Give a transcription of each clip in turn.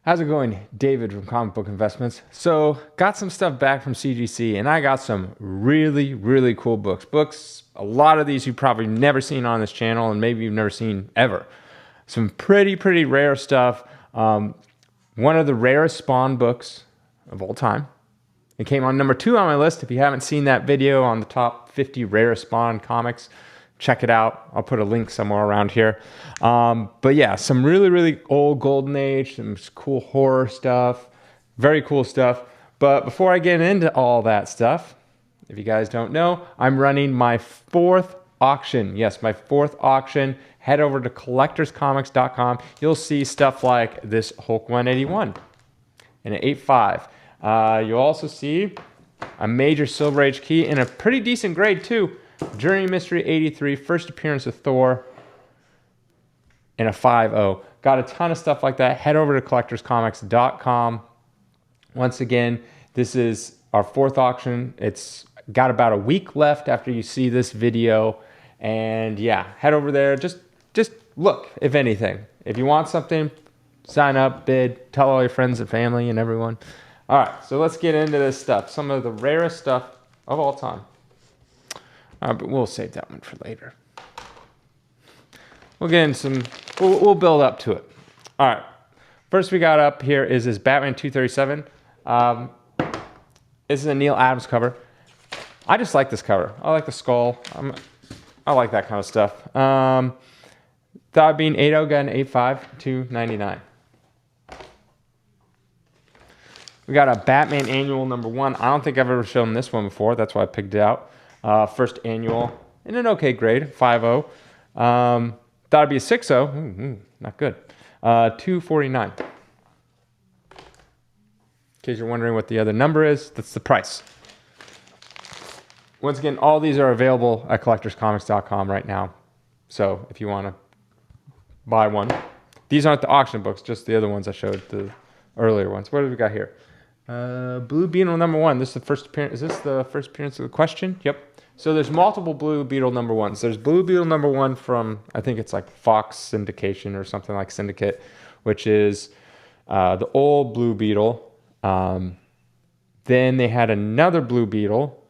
How's it going? David from Comic Book Investments. So, got some stuff back from CGC, and I got some really, really cool books. A lot of these you've probably never seen on this channel, and maybe you've never seen ever. Some pretty rare stuff. One of the rarest Spawn books of all time. It came on number 2 on my list. If you haven't seen that video on the top 50 rarest Spawn comics, check it out. I'll put a link somewhere around here. But yeah, some really old Golden Age, some cool horror stuff, very cool stuff. But before I get into all that stuff, if you guys don't know, I'm running my 4th auction. Yes, my 4th auction. Head over to collectorscomics.com. You'll see stuff like this Hulk 181 and an 8.5. You'll also see a major Silver Age key in a pretty decent grade too. Journey Mystery 83, first appearance of Thor, and a 5.0. Got a ton of stuff like that. Head over to collectorscomics.com. Once again, this is our 4th auction. It's got about a week left after you see this video. And yeah, head over there. Just look, if anything. If you want something, sign up, bid, tell all your friends and family and everyone. All right, so let's get into this stuff. Some of the rarest stuff of all time. But we'll save that one for later. We'll get in some, we'll build up to it. All right, first we got up here is this Batman 237. This is a Neil Adams cover. I just like this cover. I like the skull. I like that kind of stuff. Thought being 8.0 got an 8.5, $2.99. We got a Batman Annual #1. I don't think I've ever shown this one before. That's why I picked it out. First annual in an okay grade, 5.0. Thought it'd be a 6.0. Not good. $2.49. In case you're wondering what the other number is, that's the price. Once again, all these are available at collectorscomics.com right now. So if you want to buy one, these aren't the auction books, just the other ones I showed, the earlier ones. What do we got here? Blue Beetle #1. This is the first appearance. Is this the first appearance of the question? Yep. So there's multiple Blue Beetle #1s. There's Blue Beetle #1 from, I think it's like Fox Syndication or something like Syndicate, which is the old Blue Beetle. Then they had another Blue Beetle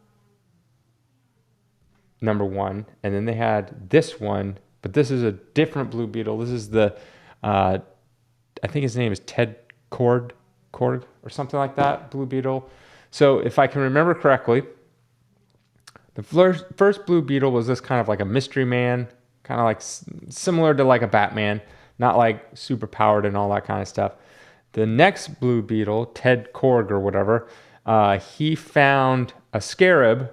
#1, and then they had this one, but this is a different Blue Beetle. This is the, I think his name is Ted Korg or something like that, Blue Beetle. So if I can remember correctly, the first Blue Beetle was this kind of like a mystery man, kind of like similar to like a Batman, not like super powered and all that kind of stuff. The next Blue Beetle, Ted Korg or whatever, he found a scarab,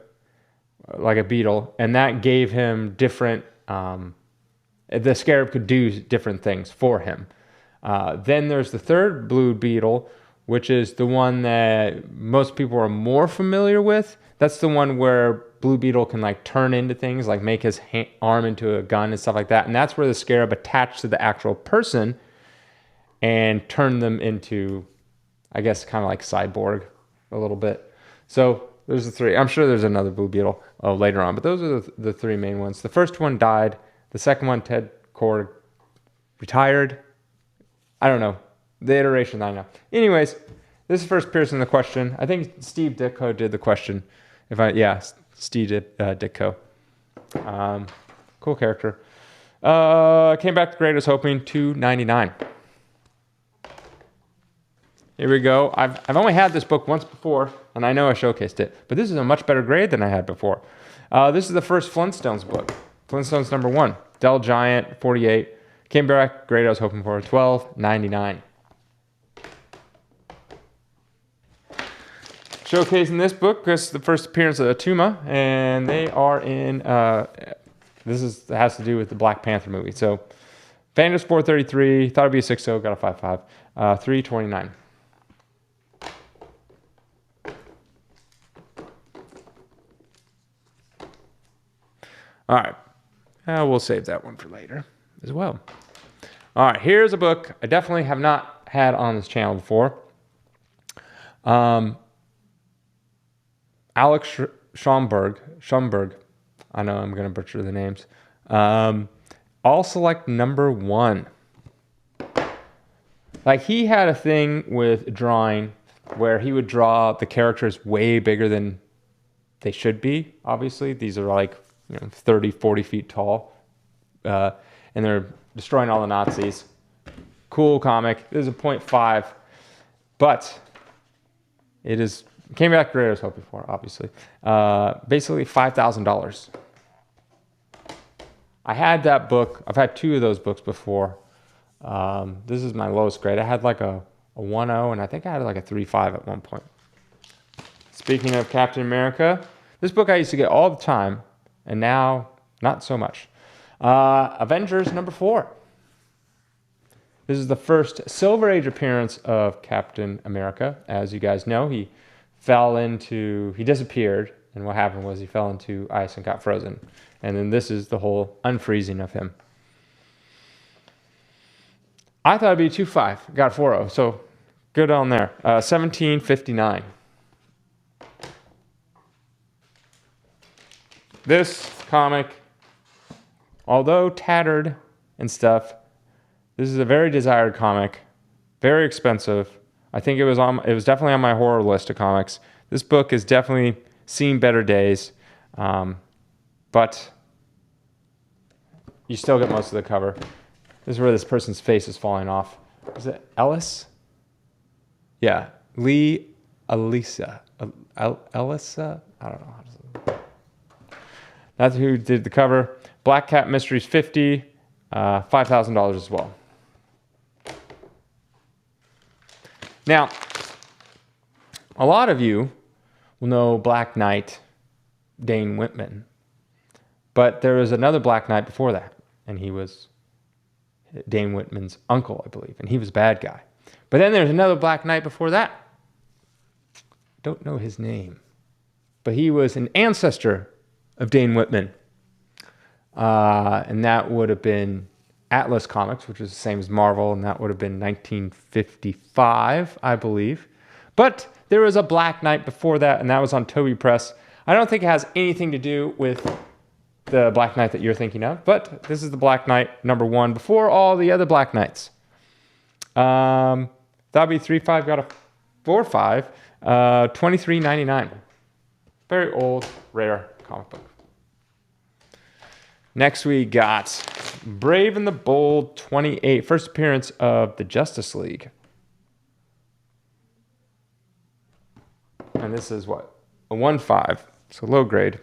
like a beetle, and that gave him different, the scarab could do different things for him. Then there's the third Blue Beetle, which is the one that most people are more familiar with. That's the one where Blue Beetle can like turn into things, like make his arm into a gun and stuff like that. And that's where the scarab attached to the actual person and turned them into, I guess, kind of like cyborg a little bit. So there's the 3. I'm sure there's another Blue Beetle later on, but those are the 3 main ones. The first one died. The second one, Ted Korg, retired. I don't know. The iteration, I know. Anyways, this is first appearance in the question. I think Steve Ditko did the question. Steve Ditko. Cool character. Came back to grade I was hoping, $2.99. Here we go. I've only had this book once before, and I know I showcased it, but this is a much better grade than I had before. This is the first Flintstones book. Flintstones #1. Dell Giant, 48. Came back grade I was hoping for, $12.99. Showcasing this book, this is the first appearance of Atuma, and they are in, has to do with the Black Panther movie. So, Fandos 433, thought it'd be a 6.0, got a 5.5, $3.29. All right, we'll save that one for later as well. All right, here's a book I definitely have not had on this channel before. Alex Schomburg. I know I'm going to butcher the names. All Select #1. Like, he had a thing with drawing where he would draw the characters way bigger than they should be. Obviously, these are like 30, 40 feet tall, and they're destroying all the Nazis. Cool comic. This is a 0.5, but it came back great as hoping for, obviously. Basically $5,000. I had that book. I've had 2 of those books before. This is my lowest grade. I had like a 1.0, and I think I had like a 3.5 at one point. Speaking of Captain America, this book I used to get all the time, and now not so much. Avengers #4. This is the first Silver Age appearance of Captain America. As you guys know, he disappeared, and what happened was he fell into ice and got frozen. And then this is the whole unfreezing of him. I thought it'd be 2.5, got 4.0, so good on there. 1759. This comic, although tattered and stuff, this is a very desired comic, very expensive. I think it was definitely on my horror list of comics. This book has definitely seen better days, but you still get most of the cover. This is where this person's face is falling off. Is it Ellis? Yeah, Elisa. Elisa? I don't know how to say it. That's who did the cover. Black Cat Mysteries 50, $5,000 as well. Now, a lot of you will know Black Knight, Dane Whitman. But there was another Black Knight before that, and he was Dane Whitman's uncle, I believe, and he was a bad guy. But then there's another Black Knight before that. Don't know his name, but he was an ancestor of Dane Whitman. And that would have been Atlas Comics, which is the same as Marvel, and that would have been 1955, I believe. But there was a Black Knight before that, and that was on Toby Press. I don't think it has anything to do with the Black Knight that you're thinking of, but this is the Black Knight #1 before all the other Black Knights. That'd be 3.5, got a 4.5, $23.99. Very old, rare comic book. Next we got Brave and the Bold 28, first appearance of the Justice League. And this is what? A 1.5, so low grade.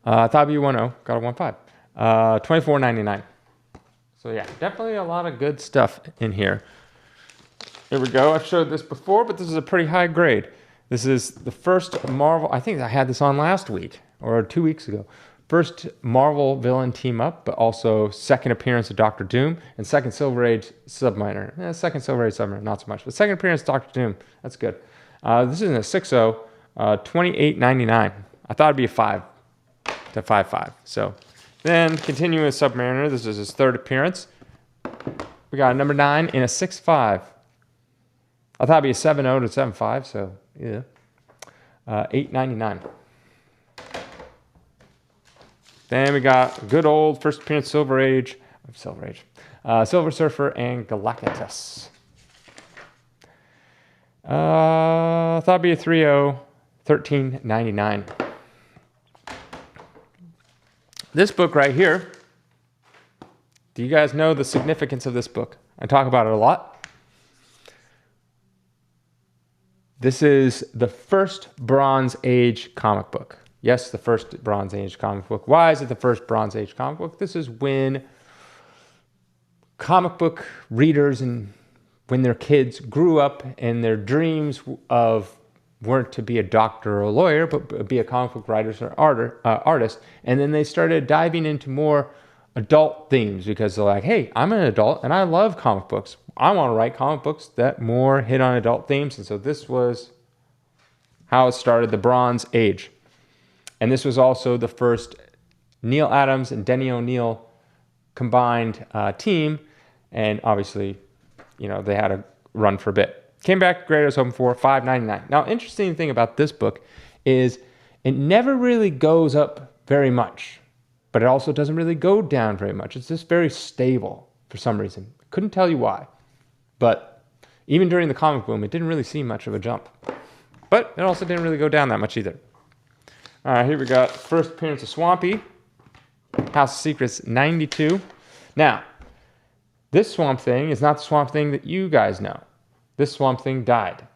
I thought it'd be 1.0, got a 1.5. $24.99. So yeah, definitely a lot of good stuff in here. Here we go. I've showed this before, but this is a pretty high grade. This is the first Marvel, I think I had this on last week or 2 weeks ago. First Marvel villain team up, but also second appearance of Doctor Doom and second Silver Age Submariner. Second Silver Age Submariner, not so much, but second appearance of Doctor Doom. That's good. This is a 6.0, $28.99. I thought it'd be a 5 to 5.5. So then continuing with Submariner, this is his third appearance. We got a #9 in a 6.5. I thought it'd be a 7.0 to 7.5, so yeah. $8.99. Then we got good old first appearance Silver Surfer and Galactus. I thought it'd be a 3.0, $13.99. This book right here, do you guys know the significance of this book? I talk about it a lot. This is the first Bronze Age comic book. Yes, the first Bronze Age comic book. Why is it the first Bronze Age comic book? This is when comic book readers and when their kids grew up and their dreams weren't to be a doctor or a lawyer, but be a comic book writer or artist. And then they started diving into more adult themes because they're like, hey, I'm an adult and I love comic books. I want to write comic books that more hit on adult themes. And so this was how it started, the Bronze Age. And this was also the first Neil Adams and Denny O'Neil combined team. And obviously, they had a run for a bit. Came back great, I was hoping for, $5.99. Now, interesting thing about this book is it never really goes up very much, but it also doesn't really go down very much. It's just very stable for some reason. Couldn't tell you why. But even during the comic boom, it didn't really see much of a jump. But it also didn't really go down that much either. All right, here we got first appearance of Swampy. House of Secrets 92. Now, this Swamp Thing is not the Swamp Thing that you guys know. This Swamp Thing died.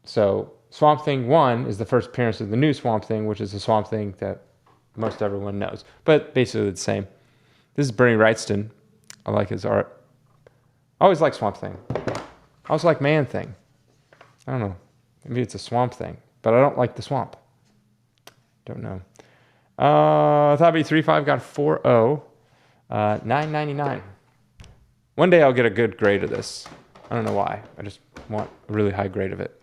So Swamp Thing 1 is the first appearance of the new Swamp Thing, which is the Swamp Thing that most everyone knows. But basically the same. This is Bernie Wrightson. I like his art. I always like Swamp Thing. I always like Man Thing. I don't know. Maybe it's a Swamp Thing. But I don't like the swamp. Don't know. Thabi 35 got 4.0. 9.99. One day I'll get a good grade of this. I don't know why. I just want a really high grade of it.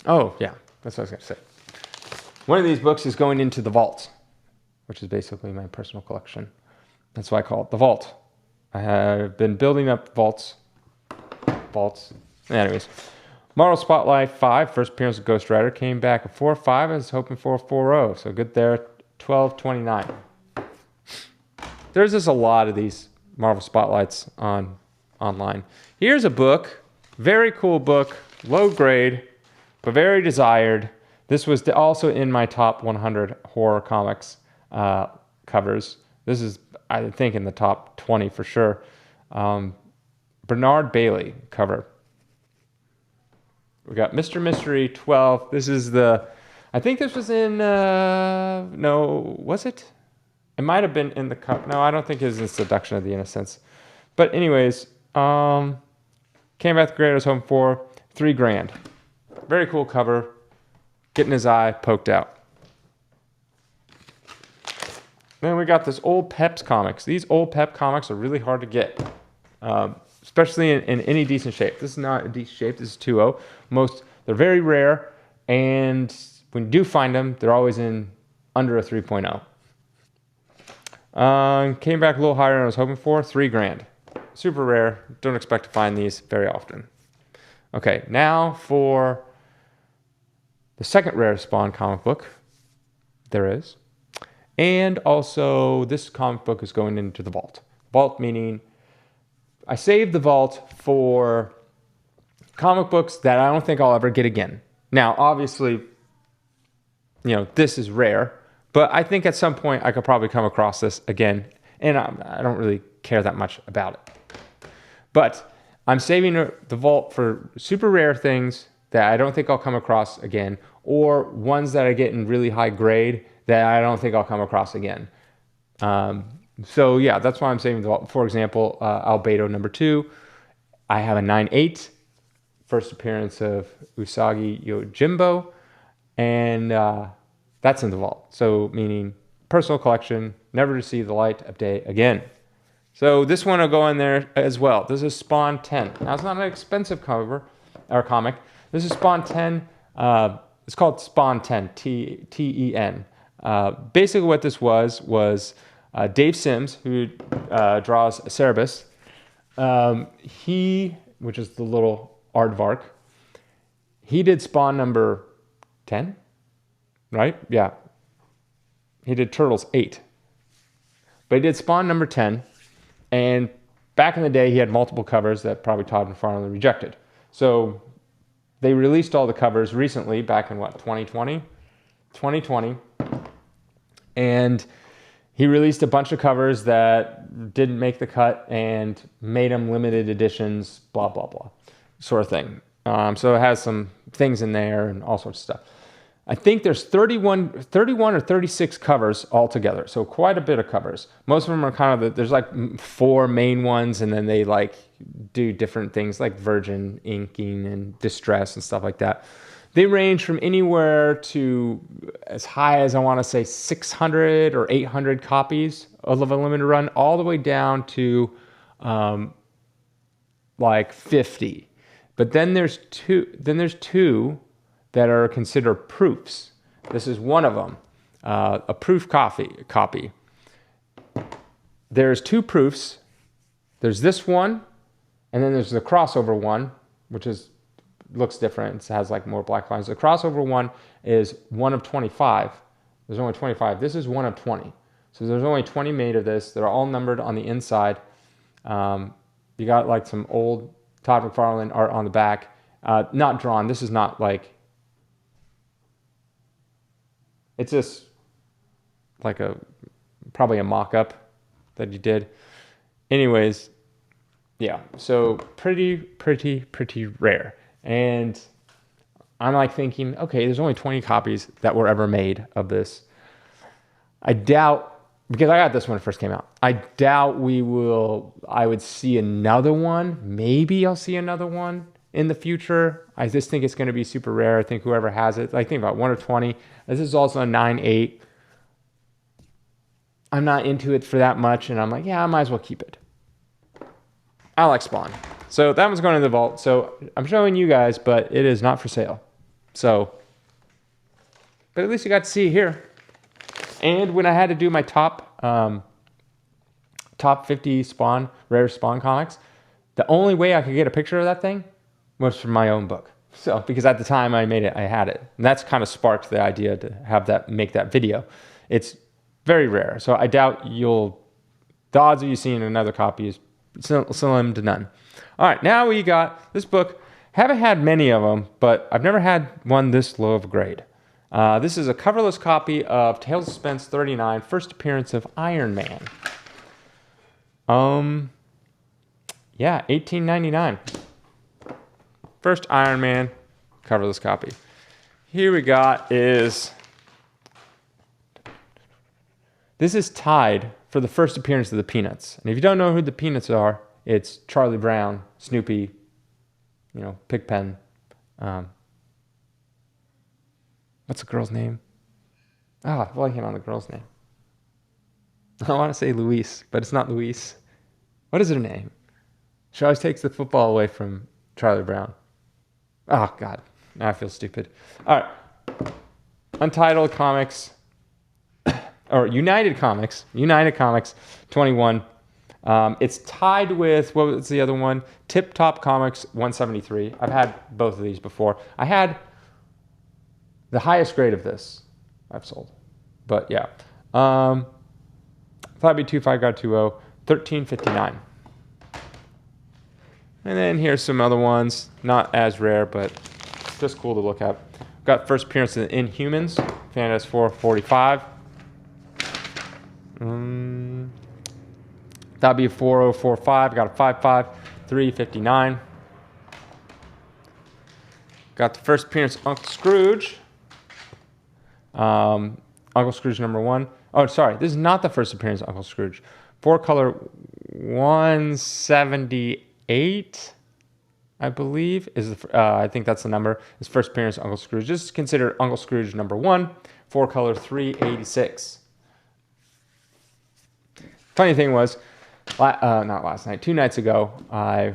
Oh, yeah. That's what I was going to say. One of these books is going into the vault, which is basically my personal collection. That's why I call it the vault. I have been building up vaults. Anyways. Marvel Spotlight 5, first appearance of Ghost Rider, came back at 4.5. I was hoping for a 4.0, so good there. 12.29. There's just a lot of these Marvel Spotlights online. Here's a book, very cool book, low grade, but very desired. This was also in my top 100 horror comics covers. This is, I think, in the top 20 for sure. Bernard Bailey cover. We got Mr. Mystery 12. This is I think this was in, no, was it? It might have been in the cover. No, I don't think it was in Seduction of the Innocents. But anyways, came back the grade I was hoping for. $3,000. Very cool cover. Getting his eye poked out. Then we got this Old Peps comics. These Old Pep comics are really hard to get. Especially in any decent shape. This is not a decent shape. This is 2.0. They're very rare. And when you do find them, they're always in under a 3.0. Came back a little higher than I was hoping for. $3,000. Super rare. Don't expect to find these very often. Okay, now for the second rare Spawn comic book there is. And also, this comic book is going into the vault. Vault meaning I saved the vault for comic books that I don't think I'll ever get again. Now, obviously, this is rare. But I think at some point I could probably come across this again, and I don't really care that much about it. But I'm saving the vault for super rare things that I don't think I'll come across again, or ones that I get in really high grade that I don't think I'll come across again. So yeah, that's why I'm saving the vault. For example, Albedo number 2, I have a 9.8, first appearance of Usagi Yojimbo, and that's in the vault. So meaning personal collection, never to see the light of day again. So this one will go in there as well. This is Spawn 10. Now it's not an expensive cover or comic. This is Spawn 10. It's called Spawn 10, T-E-N. Basically what this was Dave Sims, who draws Cerebus. Which is the little aardvark, he did Spawn number 10. Right? Yeah. He did Turtles 8. But he did Spawn number 10. And back in the day, he had multiple covers that probably Todd McFarlane rejected. So they released all the covers recently, back in 2020? 2020. And he released a bunch of covers that didn't make the cut and made them limited editions, blah, blah, blah, sort of thing. So it has some things in there and all sorts of stuff. I think there's 31 or 36 covers altogether, so quite a bit of covers. Most of them are kind of, there's like 4 main ones, and then they like do different things like virgin inking and distress and stuff like that. They range from anywhere to as high as, I want to say, 600 or 800 copies of a limited run, all the way down to like 50. But then there's two that are considered proofs. This is one of them, a proof copy. There's 2 proofs. There's this one, and then there's the crossover one, which looks different. It has like more black lines. The crossover one is one of 25. There's only 25. This is one of 20. So there's only 20 made of this. They're all numbered on the inside. You got like some old Todd McFarlane art on the back. Not drawn. This is not like, it's just like probably a mock-up that he did. Anyways, yeah, so pretty rare. And I'm like thinking, okay, there's only 20 copies that were ever made of this. I doubt, because I got this when it first came out, I doubt I would see another one. Maybe I'll see another one in the future. I just think it's going to be super rare. I think whoever has it, I think about 1 or 20. This is also a 9.8. I'm not into it for that much, and I'm like, yeah, I might as well keep it. I like Spawn. So that one's going in the vault. So I'm showing you guys, but it is not for sale. So, but at least you got to see it here. And when I had to do my top 50 rare Spawn comics, the only way I could get a picture of that thing was from my own book. So, because at the time I made it, I had it. And that's kind of sparked the idea to make that video. It's very rare. So I doubt the odds of you seeing another copy is slim to none. All right, now we got this book. Haven't had many of them, but I've never had one this low of a grade. This is a coverless copy of Tales of Suspense 39, first appearance of Iron Man. Yeah, $18.99. First Iron Man coverless copy. Here we got is, this is tied for the first appearance of the Peanuts. And if you don't know who the Peanuts are, it's Charlie Brown, Snoopy, Pigpen. What's the girl's name? I'm blanking on the girl's name. I want to say Louise, but it's not Louise. What is her name? She always takes the football away from Charlie Brown. Oh, God. Now I feel stupid. All right. Untitled Comics, or United Comics 21. It's tied with, what was the other one? Tip Top Comics 173. I've had both of these before. I had the highest grade of this I've sold. But yeah. Thought it'd be 2.5, got 2.0, $13.59. And then here's some other ones, not as rare, but just cool to look at. Got first appearance in Inhumans, Fantasy 445. That'd be a 4045. Got a 5.5, $3.59. Got the first appearance of Uncle Scrooge. Uncle Scrooge #1. Oh, sorry, this is not the first appearance of Uncle Scrooge. 4-color 178, I believe, is I think that's the number. His first appearance of Uncle Scrooge. This is considered Uncle Scrooge #1. 4-color 386. Funny thing was, not last night, 2 nights ago, I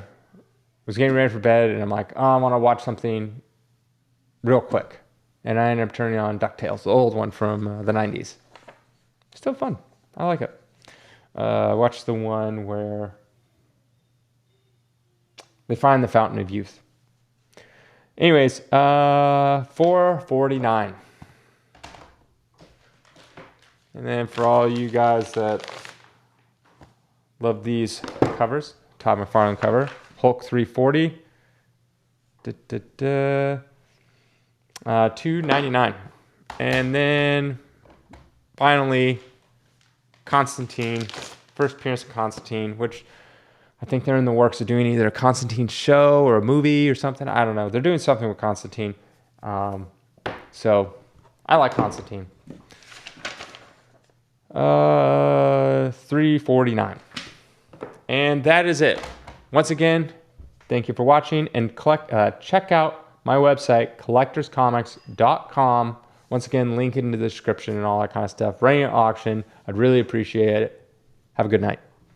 was getting ready for bed, and I'm like, oh, I want to watch something real quick. And I ended up turning on DuckTales, the old one from the 90s. Still fun. I like it. Watch the one where they find the Fountain of Youth. Anyways, $4.49. And then for all you guys that love these covers, Todd McFarlane cover, Hulk 340. $2.99. And then finally, Constantine, first appearance of Constantine, which I think they're in the works of doing either a Constantine show or a movie or something. I don't know. They're doing something with Constantine. So I like Constantine. $3.49. And that is it. Once again, thank you for watching, and check out my website, collectorscomics.com. Once again, link it in the description and all that kind of stuff. Running an auction. I'd really appreciate it. Have a good night.